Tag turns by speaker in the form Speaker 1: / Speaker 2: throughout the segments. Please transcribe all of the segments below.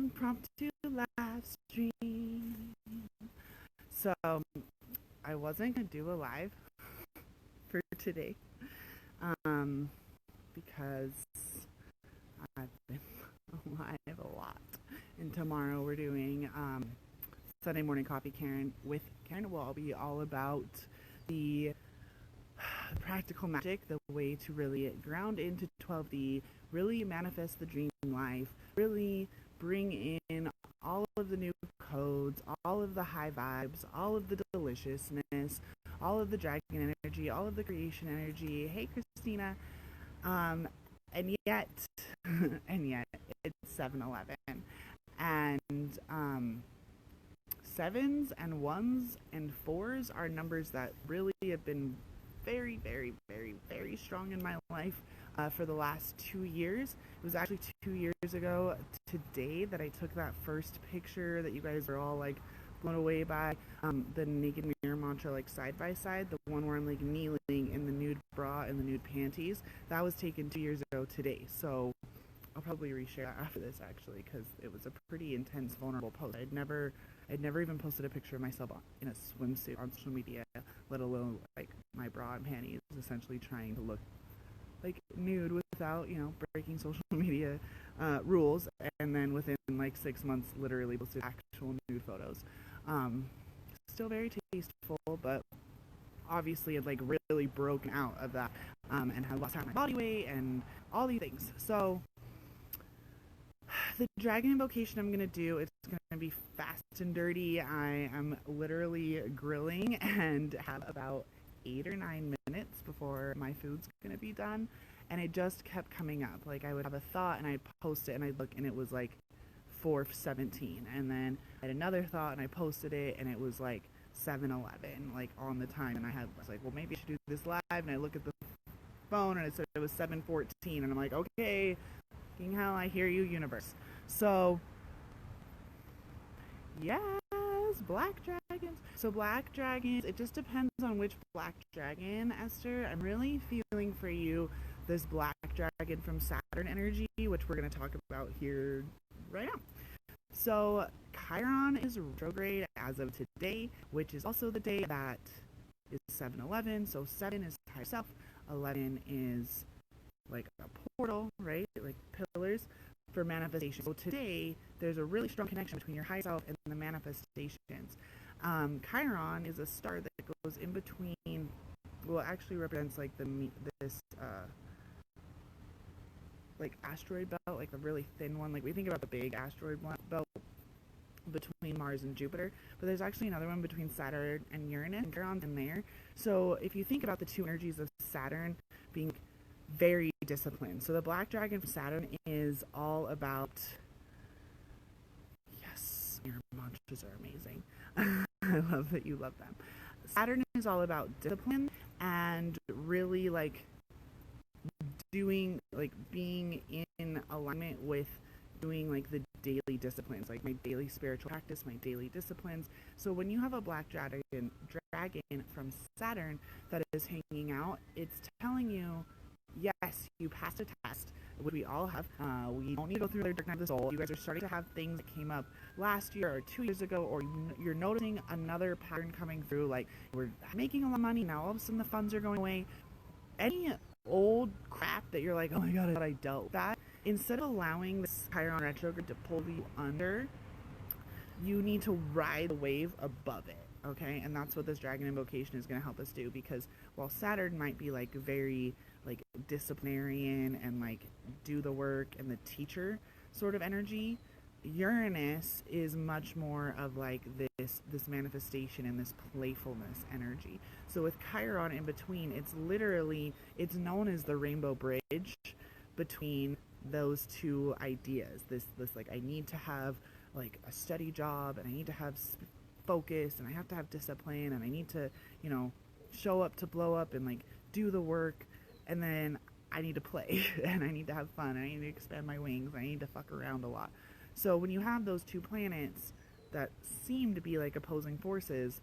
Speaker 1: impromptu live stream. So I wasn't gonna do a live for today, because I've been live a lot. And tomorrow we're doing Sunday morning coffee, Karen. With Karen, will be all about the practical magic, the way to really ground into 12D, really manifest the dream life, really bring in all of the new codes, all of the high vibes, all of the deliciousness, all of the dragon energy, all of the creation energy. Hey, Christina. And yet, it's 7-Eleven. And sevens and ones and fours are numbers that really have been very, very, very, very strong in my life for the last 2 years. It was actually 2 years ago today that I took that first picture that you guys are all like blown away by, the naked mirror mantra, like side by side, the one where I'm like kneeling in the nude bra and the nude panties. That was taken 2 years ago today. So I'll probably reshare that after this, actually, because it was a pretty intense, vulnerable post. I'd never even posted a picture of myself in a swimsuit on social media, let alone like my bra and panties, essentially trying to look like nude without, breaking social media rules. And then within like 6 months, literally posted actual nude photos. Still very tasteful, but obviously had like really broken out of that, and had lost half my body weight and all these things. So the dragon invocation I'm going to do, it's going to be fast and dirty. I am literally grilling and have about 8 or 9 minutes before my food's going to be done. And it just kept coming up. Like I would have a thought and I'd post it and I'd look and it was like 4:17. And then I had another thought and I posted it and it was like 7:11, like on the time. And I was like, well, maybe I should do this live. And I look at the phone and it said it was 7:14. And I'm like, okay, hell, I hear you, universe. So yes, black dragons. So black dragons, it just depends on which black dragon, Esther. I'm really feeling for you this black dragon from Saturn energy, which we're going to talk about here right now. So Chiron is retrograde as of today, which is also the day that is 7-11. So 7 is higher self, 11 is like a portal, right? Like pillars for manifestation. So today, there's a really strong connection between your high self and the manifestations. Chiron is a star that goes in between, well, it actually represents like this like asteroid belt, like the really thin one. Like we think about the big asteroid belt between Mars and Jupiter, but there's actually another one between Saturn and Uranus, and Chiron's in there. So if you think about the two energies of Saturn being very disciplined. So the black dragon from Saturn is all about, yes, your mantras are amazing. I love that you love them. Saturn is all about discipline and really like doing, like being in alignment with doing like the daily disciplines, like my daily spiritual practice, my daily disciplines. So when you have a black dragon from Saturn that is hanging out, it's telling you, yes, you passed a test, which we all have. We don't need to go through the dark night of the soul. You guys are starting to have things that came up last year or 2 years ago, or you're noticing another pattern coming through, like we're making a lot of money, now all of a sudden the funds are going away. Any old crap that you're like, oh my god, I dealt with that, instead of allowing this Chiron retrograde to pull you under, you need to ride the wave above it. Okay, and that's what this dragon invocation is going to help us do, because while Saturn might be like very like disciplinarian and like do the work and the teacher sort of energy, Uranus is much more of like this manifestation and this playfulness energy. So with Chiron in between, it's known as the rainbow bridge between those two ideas. This like, I need to have like a steady job, and I need to have focus, and I have to have discipline, and I need to, show up to blow up and like do the work, and then I need to play and I need to have fun, and I need to expand my wings, and I need to fuck around a lot. So when you have those two planets that seem to be like opposing forces,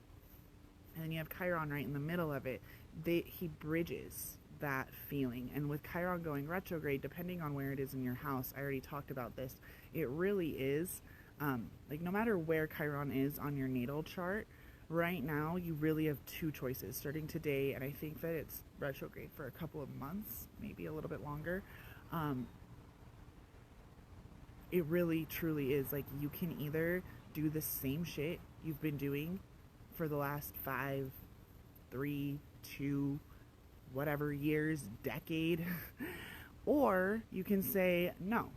Speaker 1: and then you have Chiron right in the middle of it, he bridges that feeling. And with Chiron going retrograde, depending on where it is in your house, I already talked about this, it really is like no matter where Chiron is on your natal chart, right now you really have two choices starting today, and I think that it's retrograde for a couple of months, maybe a little bit longer. It really truly is like you can either do the same shit you've been doing for the last 5, 3, 2, whatever years, decade, or you can say, no,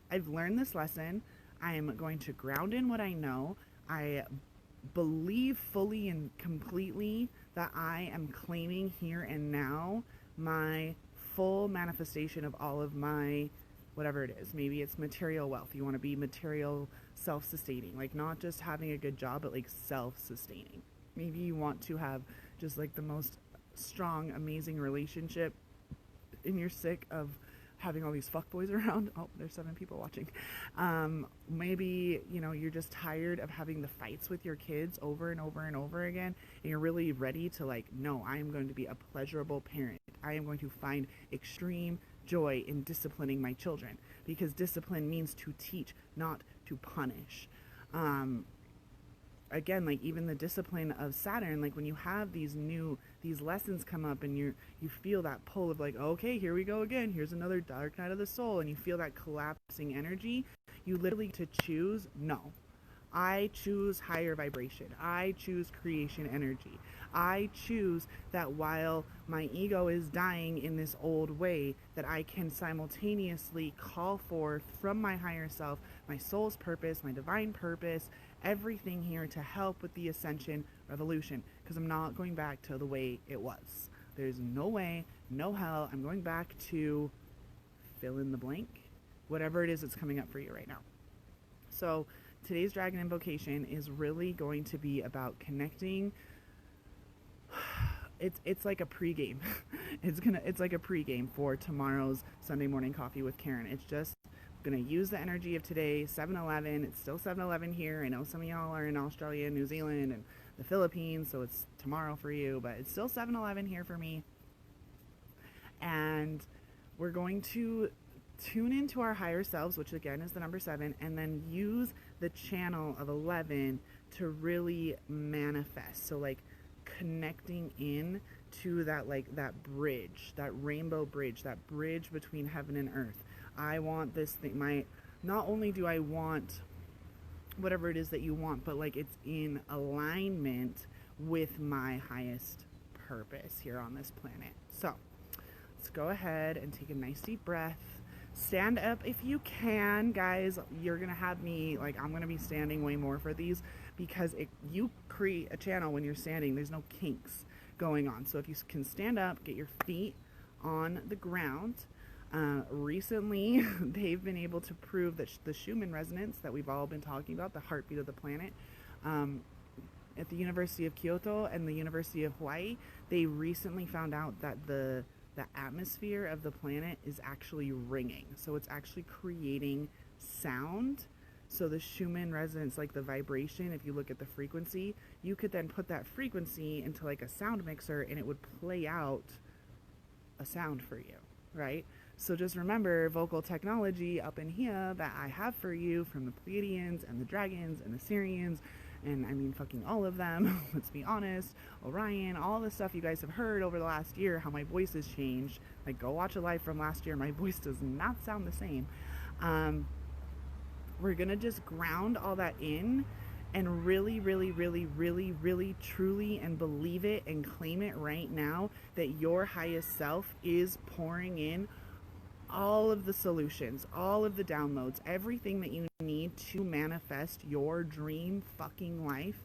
Speaker 1: I've learned this lesson. I am going to ground in what I know. I believe fully and completely that I am claiming here and now my full manifestation of all of my whatever it is. Maybe it's material wealth. You want to be material self-sustaining, like not just having a good job, but like self-sustaining. Maybe you want to have just like the most strong, amazing relationship and you're sick of having all these fuckboys around. Oh, there's 7 people watching. Maybe, you know, you're just tired of having the fights with your kids over and over and over again, and you're really ready to like, no, I am going to be a pleasurable parent. I am going to find extreme joy in disciplining my children, because discipline means to teach, not to punish. Again, like even the discipline of Saturn, like when you have these lessons come up and you feel that pull of like, okay, here we go again, here's another dark night of the soul, and you feel that collapsing energy, you literally to choose, no, I choose higher vibration, I choose creation energy, I choose that while my ego is dying in this old way, that I can simultaneously call forth from my higher self my soul's purpose, my divine purpose, everything here to help with the ascension revolution, because I'm not going back to the way it was. There's no way, no hell, I'm going back to fill in the blank, whatever it is that's coming up for you right now. So today's dragon invocation is really going to be about connecting. It's like a pregame. It's like a pregame for tomorrow's Sunday morning coffee with Karen. It's just gonna use the energy of today, 7-Eleven. It's still 7-Eleven here. I know some of y'all are in Australia, New Zealand, and the Philippines, so it's tomorrow for you, but it's still 7-Eleven here for me. And we're going to tune into our higher selves, which again is the number 7, and then use the channel of 11 to really manifest. So like connecting in to that, like that bridge, that rainbow bridge, that bridge between heaven and earth. I want this thing, not only do I want whatever it is that you want, but like it's in alignment with my highest purpose here on this planet. So let's go ahead and take a nice deep breath. Stand up if you can, guys. You're gonna have me, like, I'm gonna be standing way more for these, because you create a channel when you're standing. There's no kinks going on. So if you can stand up, get your feet on the ground. Recently, they've been able to prove that the Schumann resonance that we've all been talking about, the heartbeat of the planet, at the University of Kyoto and the University of Hawaii, they recently found out that the atmosphere of the planet is actually ringing. So it's actually creating sound. So the Schumann resonance, like the vibration, if you look at the frequency, you could then put that frequency into like a sound mixer and it would play out a sound for you, right? So just remember, vocal technology up in here that I have for you from the Pleiadians and the dragons and the Syrians, and I mean fucking all of them, let's be honest, Orion, all the stuff you guys have heard over the last year, how my voice has changed. Like, go watch a live from last year, my voice does not sound the same. We're gonna just ground all that in and really, really, really, really, really, truly and believe it and claim it right now that your highest self is pouring in all of the solutions, all of the downloads, everything that you need to manifest your dream fucking life.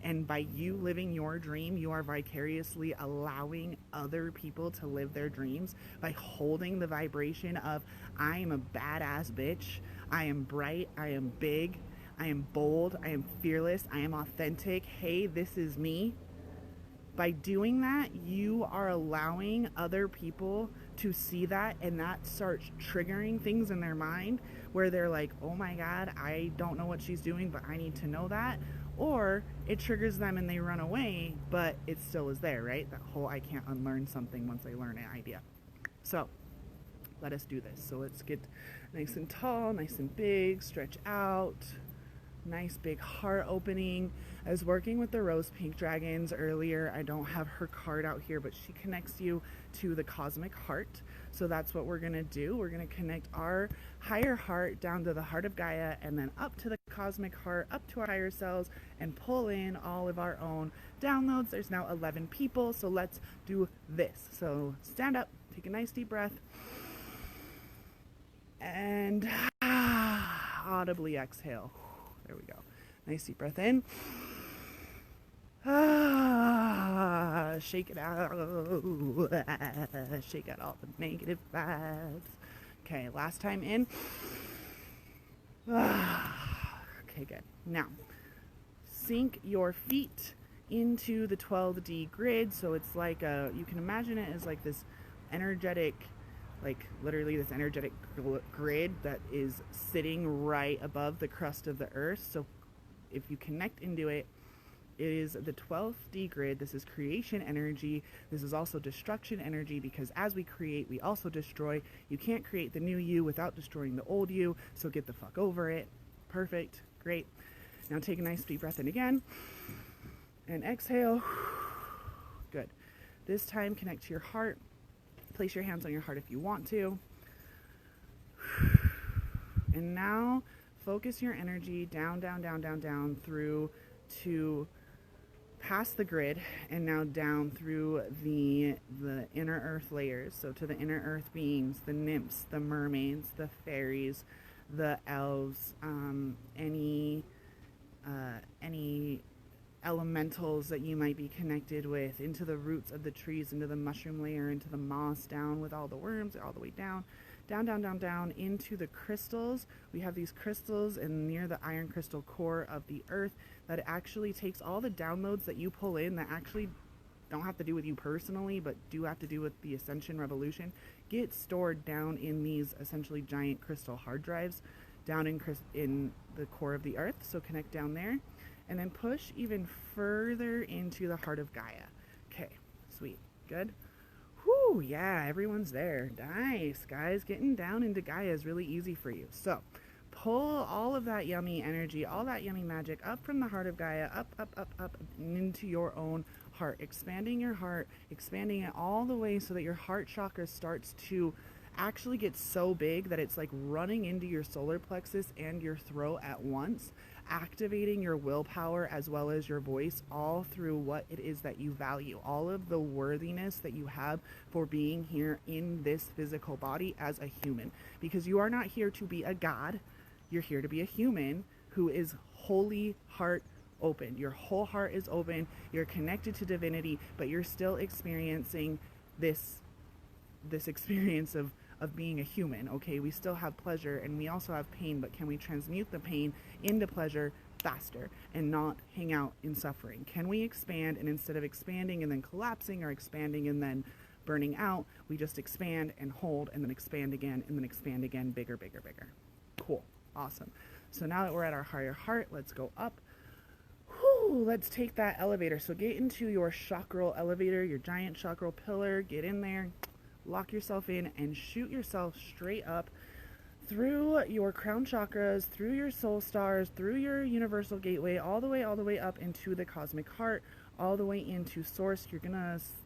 Speaker 1: And by you living your dream, you are vicariously allowing other people to live their dreams by holding the vibration of, I am a badass bitch, I am bright, I am big, I am bold, I am fearless, I am authentic, hey, this is me. By doing that, you are allowing other people to see that, and that starts triggering things in their mind where they're like, oh my God, I don't know what she's doing, but I need to know that. Or it triggers them and they run away, but it still is there, right? That whole I can't unlearn something once I learn an idea. So let us do this. So let's get nice and tall, nice and big, stretch out. Nice big heart opening. I was working with the rose pink dragons earlier. I don't have her card out here, but she connects you to the cosmic heart. So that's what we're going to do. We're going to connect our higher heart down to the heart of Gaia, and then up to the cosmic heart, up to our higher selves, and pull in all of our own downloads. There's now 11 people, so let's do this. So stand up, take a nice deep breath, and audibly exhale. There we go. Nice deep breath in. Shake it out. Shake out all the negative vibes. Okay, last time in. Okay, good. Now, sink your feet into the 12D grid. So it's like you can imagine it as like this energetic, like literally this energetic grid that is sitting right above the crust of the earth. So if you connect into it, it is the 12th D grid. This is creation energy. This is also destruction energy, because as we create, we also destroy. You can't create the new you without destroying the old you. So get the fuck over it. Perfect. Great. Now take a nice deep breath in again. And exhale. Good. This time connect to your heart. Place your hands on your heart if you want to. And now focus your energy down, down, down, down, down through to past the grid, and now down through the inner earth layers. So to the inner earth beings, the nymphs, the mermaids, the fairies, the elves, any elementals that you might be connected with, into the roots of the trees, into the mushroom layer, into the moss, down with all the worms, all the way down, down, down, down, down, into the crystals. We have these crystals and near the iron crystal core of the earth that actually takes all the downloads that you pull in that actually don't have to do with you personally, but do have to do with the ascension revolution, get stored down in these essentially giant crystal hard drives down in the core of the earth. So connect down there. And then push even further into the heart of Gaia. Okay, sweet, good. Whew, yeah, everyone's there. Nice, guys. Getting down into Gaia is really easy for you. So pull all of that yummy energy, all that yummy magic up from the heart of Gaia, up, up, up, up, and into your own heart. Expanding your heart, expanding it all the way so that your heart chakra starts to actually get so big that it's like running into your solar plexus and your throat at once, activating your willpower as well as your voice, all through what it is that you value, all of the worthiness that you have for being here in this physical body as a human. Because you are not here to be a god, you're here to be a human who is wholly heart open. Your whole heart is open, you're connected to divinity, but you're still experiencing this experience of being a human. Okay, we still have pleasure and we also have pain, but can we transmute the pain into pleasure faster and not hang out in suffering? Can we expand, and instead of expanding and then collapsing, or expanding and then burning out, we just expand and hold and then expand again and then expand again, bigger, bigger, bigger. Cool. Awesome. So now that we're at our higher heart, let's go up. Whew, let's take that elevator. So get into your chakral elevator, your giant chakral pillar, get in there. Lock yourself in and shoot yourself straight up through your crown chakras, through your soul stars, through your universal gateway, all the way up into the cosmic heart, all the way into source.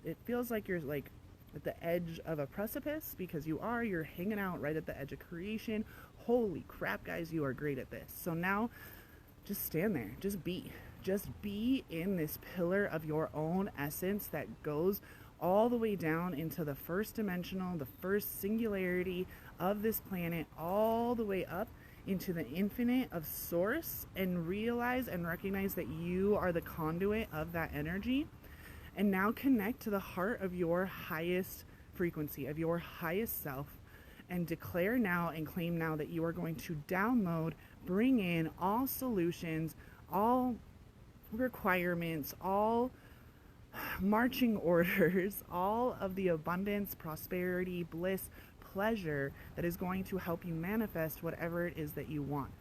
Speaker 1: It feels like you're like at the edge of a precipice, because you're hanging out right at the edge of creation. Holy crap, guys, you are great at this. So now just stand there, just be in this pillar of your own essence that goes all the way down into the first dimensional, the first singularity of this planet, all the way up into the infinite of source, and realize and recognize that you are the conduit of that energy. And now connect to the heart of your highest frequency, of your highest self, and declare now and claim now that you are going to download, bring in all solutions, all requirements, all marching orders, all of the abundance, prosperity, bliss, pleasure that is going to help you manifest whatever it is that you want.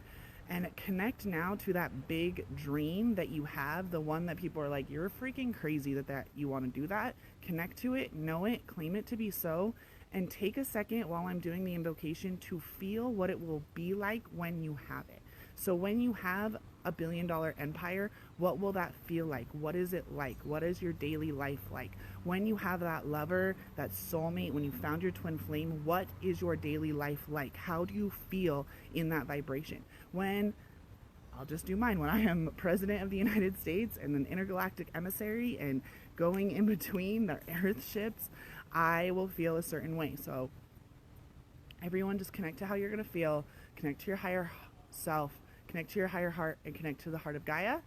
Speaker 1: And connect now to that big dream that you have, the one that people are like, you're freaking crazy that you want to do that. Connect to it, know it, claim it to be so, and take a second while I'm doing the invocation to feel what it will be like when you have it. So when you have $1 billion empire, what will that feel like? What is it like? What is your daily life like? When you have that lover, that soulmate, when you found your twin flame, what is your daily life like? How do you feel in that vibration? When I'll just do mine. When I am president of the United States and an intergalactic emissary and going in between the Earth ships, I will feel a certain way. So everyone just connect to how you're going to feel, connect to your higher self, connect to your higher heart, and connect to the heart of Gaia.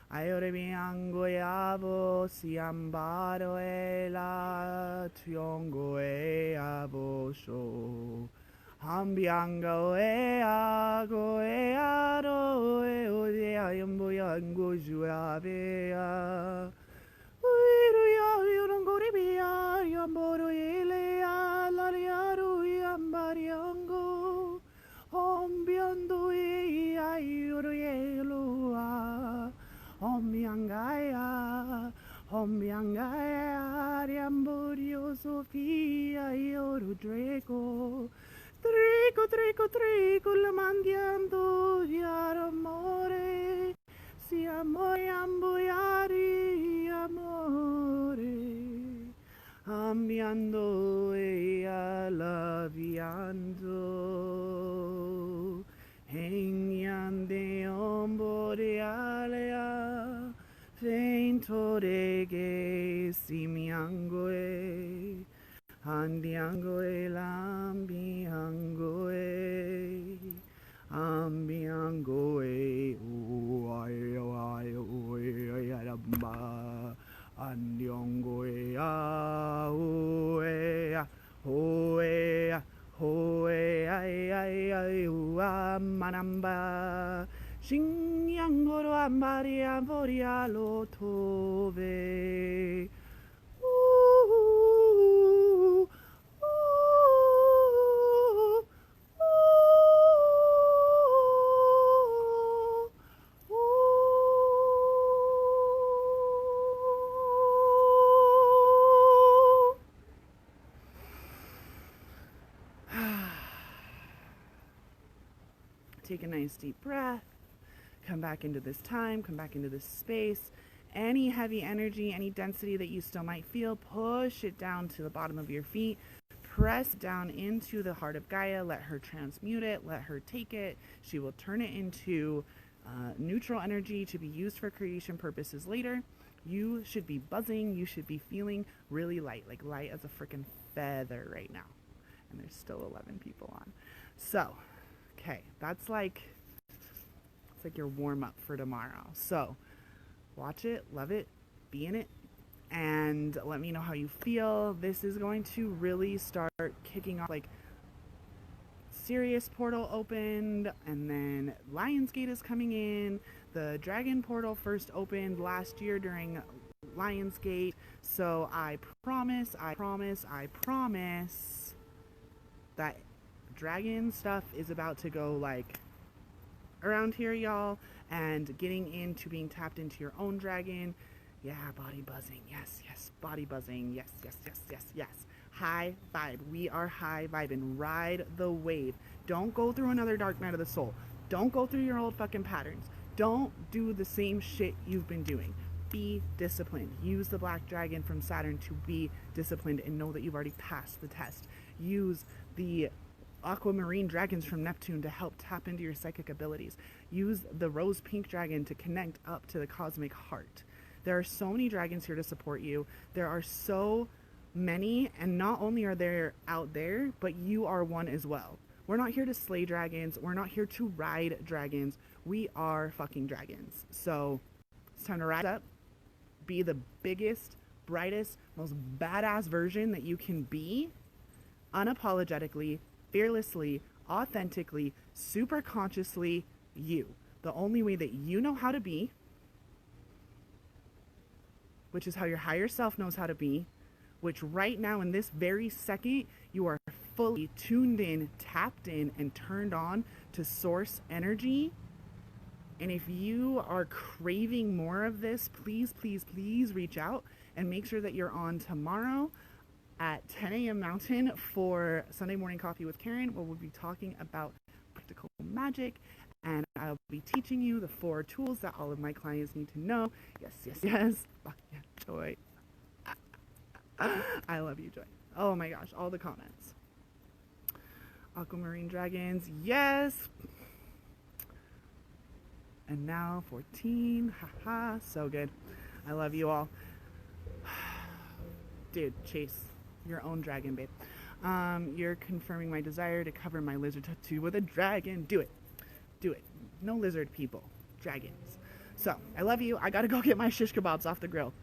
Speaker 1: Ayore biango yabo siambaro e la tiongo e abo sho hambiango e ago e aro e ode ayambo yango juabe ya uiru ya yorongo ribia yamboro ele ya lariaru yambariango hambiando e ayoro yelo a Omyangaya, Omyangaya, Riamborio Sofia, Ioru Draco, Draco, Draco, Draco, la mandiando, Yaramore, si amore, amboyari, amore, ambiando e alaviando. Hengyande omborealea, feintorege simiangoe, andiangoe lambiangoe, ambiangoe, uayaramba, andiongoe, aoea, oea. Hoe ai ai ai ua manamba Shingyangoro ambari amboria lo tove Take a nice deep breath. Come back into this time. Come back into this space. Any heavy energy, any density that you still might feel, push it down to the bottom of your feet. Press down into the heart of Gaia. Let her transmute it. Let her take it. She will turn it into neutral energy to be used for creation purposes later. You should be buzzing. You should be feeling really light, like light as a freaking feather right now. And there's still 11 people on. So, okay, that's like, it's like your warm-up for tomorrow. So watch it, love it, be in it, and let me know how you feel. This is going to really start kicking off, like, Sirius portal opened, and then Lionsgate is coming in. The Dragon portal first opened last year during Lionsgate. So I promise that Dragon stuff is about to go like around here, y'all, and getting into being tapped into your own dragon. Yeah, body buzzing. Yes, body buzzing. Yes. High vibe. We are high vibing. Ride the wave. Don't go through another dark night of the soul. Don't go through your old fucking patterns. Don't do the same shit you've been doing. Be disciplined. Use the black dragon from Saturn to be disciplined and know that you've already passed the test. Use the aquamarine dragons from Neptune to help tap into your psychic abilities. Use the rose pink dragon to connect up to the cosmic heart. There are so many dragons here to support you. There are so many, and not only are they out there, but you are one as well. We're not here to slay dragons. We're not here to ride dragons. We are fucking dragons. So it's time to rise up, be the biggest, brightest, most badass version that you can be, unapologetically, fearlessly, authentically, super consciously you. The only way that you know how to be, which is how your higher self knows how to be, which right now in this very second you are fully tuned in, tapped in, and turned on to source energy. And if you are craving more of this, please, please, please reach out and make sure that you're on tomorrow at 10 a.m. Mountain for Sunday Morning Coffee with Karen, where we'll be talking about practical magic, and I'll be teaching you the 4 tools that all of my clients need to know. Yes, yes, yes. Oh, yeah, Joy. I love you, Joy. Oh my gosh, all the comments. Aquamarine dragons, yes. And now 14, haha, so good. I love you all. Dude, chase your own dragon, babe. You're confirming my desire to cover my lizard tattoo with a dragon. Do it. Do it. No lizard people. Dragons. So, I love you. I gotta go get my shish kebabs off the grill.